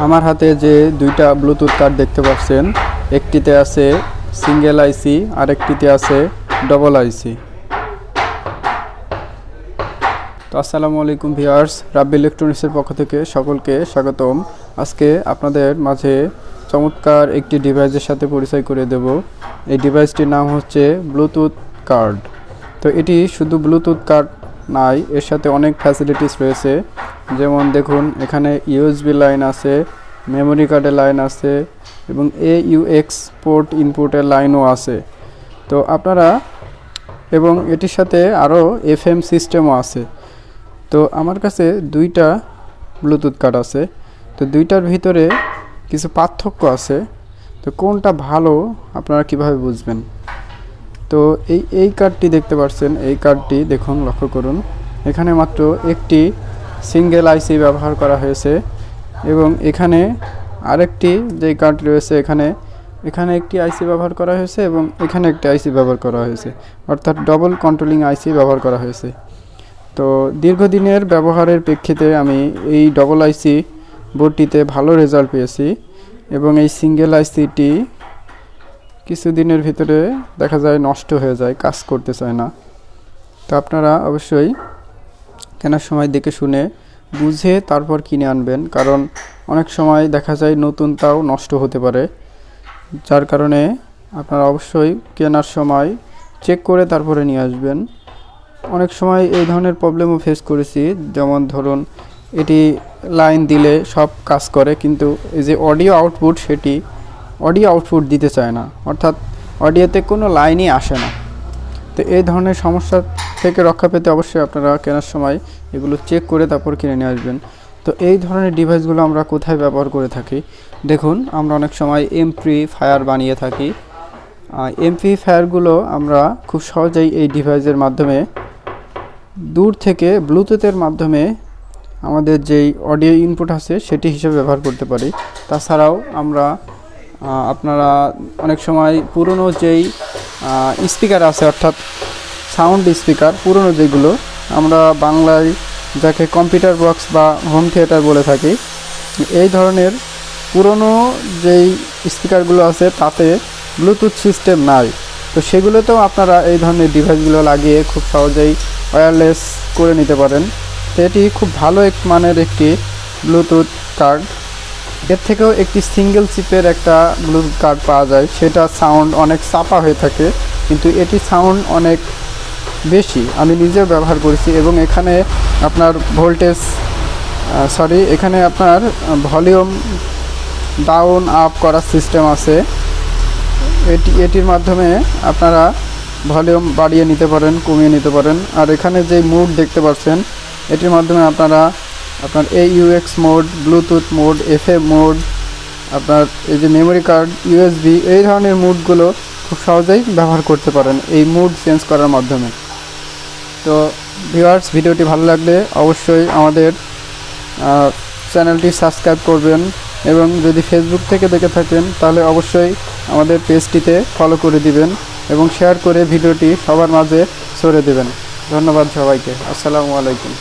আমার হাতে যে দুইটা ব্লুটুথ কার্ড দেখতে পাচ্ছেন, একটিতে আছে সিঙ্গেল আইসি আর একটিতে আছে ডবল আইসি। তো আসসালামু আলাইকুম ভিউয়ার্স, রাব্বি ইলেকট্রনিক্সের পক্ষ থেকে সকলকে স্বাগতম। আজকে আপনাদের মাঝে চমৎকার একটি ডিভাইসের সাথে পরিচয় করে দেব। এই ডিভাইসটির নাম হচ্ছে ব্লুটুথ কার্ড। তো এটি শুধু ব্লুটুথ কার্ড নাই, এর সাথে অনেক ফ্যাসিলিটিস রয়েছে। যেমন দেখুন, এখানে ইউএসবি লাইন আছে, মেমোরি কার্ডের লাইন আছে এবং AUX পোর্ট ইনপুটের লাইনও আছে। তো আপনারা এবং এটির সাথে আরও FM সিস্টেমও আছে। তো আমার কাছে দুইটা ব্লুটুথ কার্ড আছে। তো দুইটার ভিতরে কিছু পার্থক্য আছে। তো কোনটা ভালো আপনারা কিভাবে বুঝবেন? তো এই কার্ডটি দেখতে পাচ্ছেন, এই কার্ডটি দেখুন, লক্ষ্য করুন, এখানে মাত্র একটি সিঙ্গেল আইসি ব্যবহার করা হয়েছে এবং এখানে আরেকটি যে কার্ড রয়েছে এখানে একটি আইসি ব্যবহার করা হয়েছে এবং এখানে একটি আইসি ব্যবহার করা হয়েছে, অর্থাৎ ডবল কন্ট্রোলিং আইসি ব্যবহার করা হয়েছে। তো দীর্ঘদিনের ব্যবহারের প্রেক্ষিতে আমি এই ডবল আইসি বোর্ডটিতে ভালো রেজাল্ট পেয়েছি এবং এই সিঙ্গেল আইসিটি কিছুদিনের ভিতরে দেখা যায় নষ্ট হয়ে যায়, কাজ করতে চায় না। তো আপনারা অবশ্যই কেনার সময় দেখে শুনে বুঝে তারপর কিনে আনবেন, কারণ অনেক সময় দেখা যায় নতুনটাও নষ্ট হতে পারে। যার কারণে আপনারা অবশ্যই কেনার সময় চেক করে তারপরে নিয়ে আসবেন। অনেক সময় এই ধরনের প্রবলেমও ফেস করেছি, যেমন ধরুন এটি লাইন দিলে সব কাজ করে, কিন্তু এই যে অডিও আউটপুট, সেটি অডিও আউটপুট দিতে চায় না, অর্থাৎ অডিওতে কোনো লাইনই আসে না। তো এই ধরনের সমস্যা থেকে রক্ষা পেতে অবশ্যই আপনারা কেনার সময় এগুলো চেক করে তারপর কিনে নিয়ে আসবেন। তো এই ধরনের ডিভাইসগুলো আমরা কোথায় ব্যবহার করে থাকি? দেখুন, আমরা অনেক সময় এমপ্লিফায়ার বানিয়ে থাকি। এমপ্লিফায়ারগুলো আমরা খুব সহজেই এই ডিভাইসের মাধ্যমে দূর থেকে ব্লুটুথের মাধ্যমে আমাদের যেই অডিও ইনপুট আছে সেটি হিসেবে ব্যবহার করতে পারি। তাছাড়াও আমরা আপনারা অনেক সময় পুরনো যেই স্পিকার আছে, অর্থাৎ সাউন্ড স্পিকার, পুরনো যেগুলো আমরা বাংলায় যাকে কম্পিউটার বক্স বা হোম থিয়েটার বলে থাকি, এই ধরনের পুরনো যেই স্পিকারগুলো আছে তাতে ব্লুটুথ সিস্টেম নাই। তো সেগুলোতেও আপনারা এই ধরনের ডিভাইসগুলো লাগিয়ে খুব সহজেই ওয়্যারলেস করে নিতে পারেন। তো এটি খুব ভালো মানের একটি ব্লুটুথ কার্ড। এর থেকেও একটি সিঙ্গেল চিপের একটা ব্লুটুথ কার্ড পাওয়া যায়, সেটা সাউন্ড অনেক চাপা হয়ে থাকে, কিন্তু এটি সাউন্ড অনেক বেশি। আমি নিজেও ব্যবহার করেছি এবং এখানে আপনার এখানে আপনার ভলিউম ডাউন আপ করার সিস্টেম আছে। এটির মাধ্যমে আপনারা ভলিউম বাড়িয়ে নিতে পারেন, কমিয়ে নিতে পারেন। আর এখানে যে মোড দেখতে পাচ্ছেন, এটির মাধ্যমে আপনার AUX mode, Bluetooth mode, FM mode, আপনার এই যে মেমোরি কার্ড, USB, এই ধরনের মোডগুলো খুব সহজেই ব্যবহার করতে পারেন এই মোড চেঞ্জ করার মাধ্যমে। তো ভিউয়ার্স, ভিডিওটি ভালো লাগলে অবশ্যই আমাদের চ্যানেলটি সাবস্ক্রাইব করবেন এবং যদি ফেসবুক থেকে দেখে থাকেন তাহলে অবশ্যই আমাদের পেজটিতে ফলো করে দিবেন এবং শেয়ার করে ভিডিওটি সবার মাঝে ছড়িয়ে দেবেন। ধন্যবাদ সবাইকে। আসসালামু আলাইকুম।